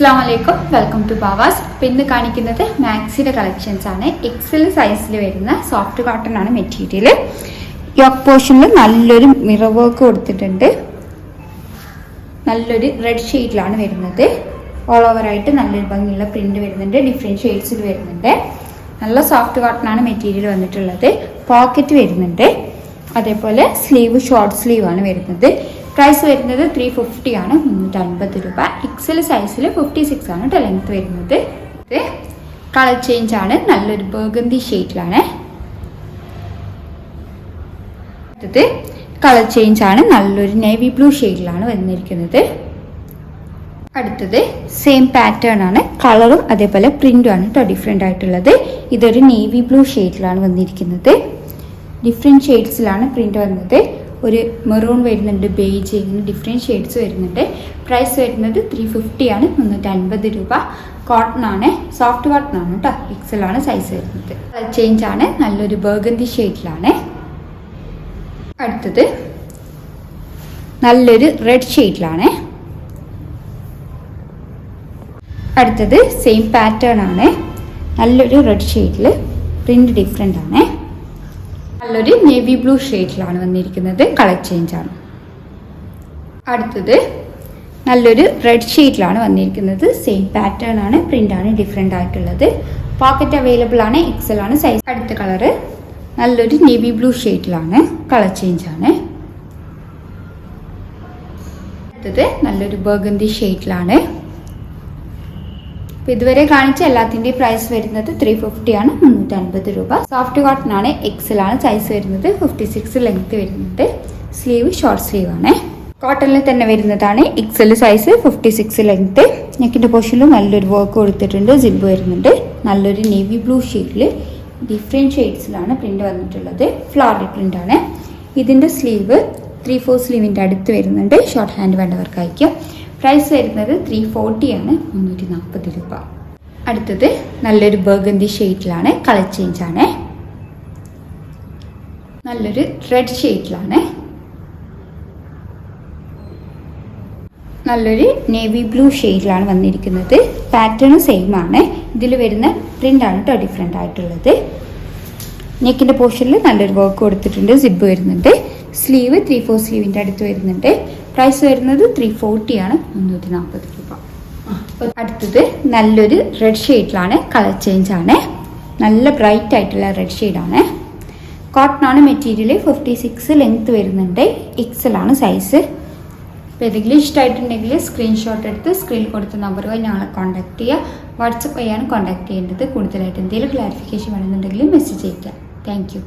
അസ്സലാമലൈക്കും, welcome to Bavas. അപ്പോൾ ഇന്ന് കാണിക്കുന്നത് മാക്സിയുടെ കളക്ഷൻസ് ആണ്. എക്സൽ സൈസിൽ വരുന്ന സോഫ്റ്റ് കോട്ടൺ ആണ് മെറ്റീരിയൽ. യോക്ക് പോർഷനിൽ നല്ലൊരു മിറർ വർക്ക് കൊടുത്തിട്ടുണ്ട്. നല്ലൊരു റെഡ് ഷെയ്ഡിലാണ് വരുന്നത്. ഓൾ ഓവർ ആയിട്ട് നല്ലൊരു ഭംഗിയുള്ള പ്രിന്റ് വരുന്നുണ്ട്. ഡിഫറെൻറ്റ് ഷെയ്ഡ്സിൽ വരുന്നുണ്ട്. നല്ല സോഫ്റ്റ് കോട്ടൺ ആണ് മെറ്റീരിയൽ വന്നിട്ടുള്ളത്. പോക്കറ്റ് വരുന്നുണ്ട്. അതേപോലെ സ്ലീവ് ഷോർട്ട് സ്ലീവ് ആണ് വരുന്നത്. പ്രൈസ് വരുന്നത് 350 ആണ്, 350 രൂപ. എക്സൽ സൈസിൽ 56 ആണ് ലെങ്ത് വരുന്നത്. ഇത് കളർ ചേഞ്ച് ആണ്, നല്ലൊരു ബർഗന്തി ഷെയ്ഡിലാണ്. ഇത് കളർ ചേഞ്ച് ആണ്, നല്ലൊരു നേവി ബ്ലൂ ഷെയ്ഡിലാണ് വന്നിരിക്കുന്നത്. അടുത്തത് സെയിം പാറ്റേൺ ആണ്, കളറും അതേപോലെ പ്രിന്റും ആണ് കേട്ടോ ഡിഫറെൻ്റ് ആയിട്ടുള്ളത്. ഇതൊരു നേവി ബ്ലൂ ഷെയ്ഡിലാണ് വന്നിരിക്കുന്നത്. ഡിഫറെൻറ്റ് ഷെയ്ഡ്സിലാണ് പ്രിന്റ് വന്നത്. ഒരു മെറൂൺ വരുന്നുണ്ട്, ബേജ്, ഇങ്ങനെ ഡിഫറെൻറ്റ് ഷെയ്ഡ്സ് വരുന്നുണ്ട്. പ്രൈസ് വരുന്നത് 350 ആണ്, 350 രൂപ. കോട്ടൺ ആണ്, സോഫ്റ്റ് കോട്ടൺ ആണ് കേട്ടോ. എക്സൽ ആണ് സൈസ് വരുന്നത്. കളർ ചേഞ്ച് ആണ്, നല്ലൊരു ബർഗന്തി ഷെയ്ഡിലാണ്. അടുത്തത് നല്ലൊരു റെഡ് ഷെയ്ഡിലാണ്. അടുത്തത് സെയിം പാറ്റേൺ ആണ്, നല്ലൊരു റെഡ് ഷെയ്ഡിൽ പ്രിന്റ് ഡിഫറെൻ്റ് ആണ്. നല്ലൊരു നേവി ബ്ലൂ ഷെയ്ഡിലാണ് വന്നിരിക്കുന്നത്. കളർ ചേഞ്ച് ആണ്. അടുത്തത് നല്ലൊരു റെഡ് ഷെയ്ഡിലാണ് വന്നിരിക്കുന്നത്. സെയിം പാറ്റേൺ ആണ്, പ്രിന്റ് ആണ് ഡിഫറെൻ്റ് ആയിട്ടുള്ളത്. പോക്കറ്റ് അവൈലബിൾ ആണ്, എക്സൽ ആണ് സൈസ്. അടുത്ത കളറ് നല്ലൊരു നേവി ബ്ലൂ ഷെയ്ഡിലാണ്. കളർ ചേഞ്ച് ആണ്. അടുത്തത് നല്ലൊരു ബർഗന്തി ഷെയ്ഡിലാണ്. അപ്പോൾ ഇതുവരെ കാണിച്ച എല്ലാത്തിൻ്റെയും പ്രൈസ് വരുന്നത് 350 ആണ്, 350 രൂപ. സോഫ്റ്റ് കോട്ടൺ ആണ്, എക്സൽ ആണ് സൈസ് വരുന്നത്. 56 ലെങ്ത് വരുന്നുണ്ട്. സ്ലീവ് ഷോർട്ട് സ്ലീവ് ആണ്. കോട്ടണിൽ തന്നെ വരുന്നതാണ്. XL size 56 length. നെക്കിൻ്റെ പോർഷനിൽ നല്ലൊരു വർക്ക് കൊടുത്തിട്ടുണ്ട്. സിബ് വരുന്നുണ്ട്. നല്ലൊരു നേവി ബ്ലൂ ഷെയ്ഡിൽ ഡിഫറെൻറ്റ് ഷെയ്ഡ്സിലാണ് പ്രിന്റ് വന്നിട്ടുള്ളത്. ഫ്ലോറൽ പ്രിന്റ് ആണ്. ഇതിൻ്റെ സ്ലീവ് 3/4 സ്ലീവിൻ്റെ അടുത്ത് വരുന്നുണ്ട്. Short hand വേണ്ടവർക്കായിരിക്കും. പ്രൈസ് വരുന്നത് 340 ആണ്, 340 രൂപ. അടുത്തത് നല്ലൊരു ബർഗന്തി ഷെയ്ഡിലാണ്. കളർ ചേഞ്ച് ആണ്. നല്ലൊരു റെഡ് ഷെയ്ഡിലാണ്. നല്ലൊരു നേവി ബ്ലൂ ഷെയ്ഡിലാണ് വന്നിരിക്കുന്നത്. പാറ്റേൺ സെയിം ആണ്. ഇതിൽ വരുന്ന പ്രിന്റ് ആണ് കേട്ടോ ഡിഫറെൻ്റ് ആയിട്ടുള്ളത്. നെക്കിൻ്റെ പോർഷനിൽ നല്ലൊരു വർക്ക് കൊടുത്തിട്ടുണ്ട്. സിബ് വരുന്നുണ്ട്. സ്ലീവ് 3/4 സ്ലീവിൻ്റെ അടുത്ത് വരുന്നുണ്ട്. പ്രൈസ് വരുന്നത് 340 ആണ്, 340 രൂപ. അടുത്തത് നല്ലൊരു റെഡ് ഷെയ്ഡിലാണ്. കളർ ചേഞ്ച് ആണ്. നല്ല ബ്രൈറ്റ് ആയിട്ടുള്ള റെഡ് ഷെയ്ഡാണ്. കോട്ടൺ ആണ് മെറ്റീരിയൽ. 56 ലെങ്ത് വരുന്നുണ്ട്. എക്സൽ ആണ് സൈസ്. അപ്പോൾ ഏതെങ്കിലും ഇഷ്ടമായിട്ടുണ്ടെങ്കിൽ സ്ക്രീൻഷോട്ട് എടുത്ത് സ്ക്രീനിൽ കൊടുത്ത നമ്പർ വഴി ഞങ്ങളെ കോൺടാക്ട് ചെയ്യുക. വാട്സപ്പ് വഴിയാണ് കോൺടാക്ട് ചെയ്യേണ്ടത്. കൂടുതലായിട്ട് എന്തെങ്കിലും ക്ലാരിഫിക്കേഷൻ വേണമെന്നുണ്ടെങ്കിൽ മെസ്സേജ് അയക്കാം. Thank you.